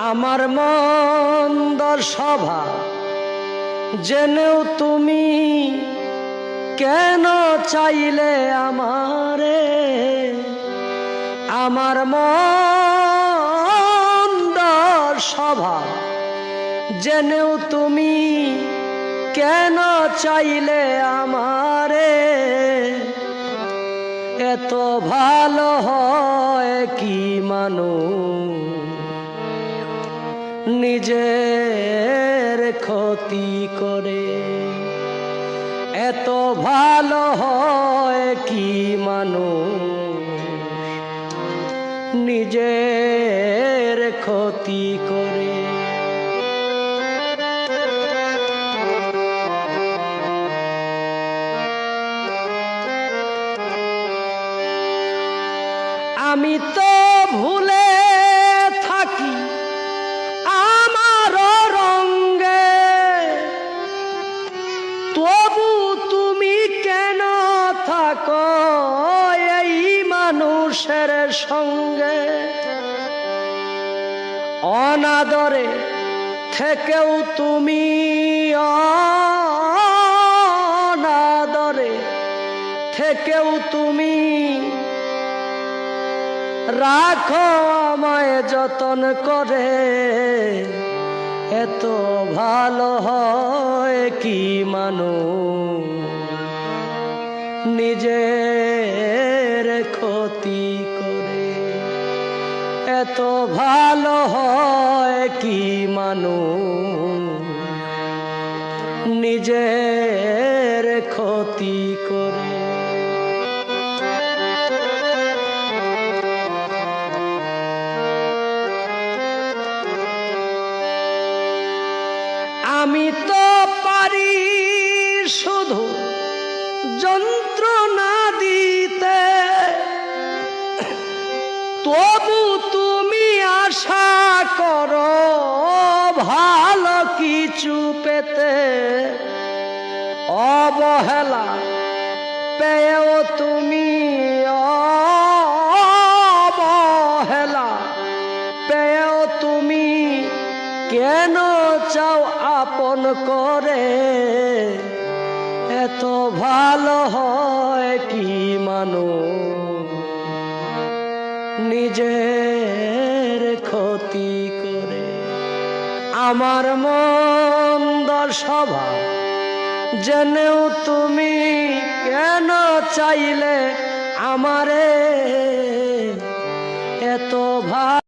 আমার মন্দর স্বভাব জেনেও তুমি কেন চাইলে আমারে? আমার মন্দর স্বভাব জেনেও তুমি কেন চাইলে আমারে? এত ভালো হয় কি মানুষ নিজের ক্ষতি করে? এত ভালো হয় কি মানুষ নিজের ক্ষতি করে? আমি তো ভুলে থাকি আমার রঙে, তবু তুমি কেন থাকো এই মানুষের সঙ্গে? অনাদরে থেকেও তুমি অনাদরে থেকেও তুমি রাখো আমায় যতন করে। এত ভালো হয় কি মানুষ নিজের ক্ষতি করে? এত ভালো হয় কি মানুষ নিজের ক্ষতি করে? আমি তো পারি শুধু যন্ত্রণা দিতে, তবু তুমি আশা করো ভালো কিছু পেতে। অবহেলা পেয়েও তুমি অবহেলা পেয়েও তুমি কেন চাও আপন করে? এত ভালো হয় কি মানুষ নিজের ক্ষতি করে? আমার মন্দর স্বভাব জেনেও তুমি কেন চাইলে আমারে? এত ভালো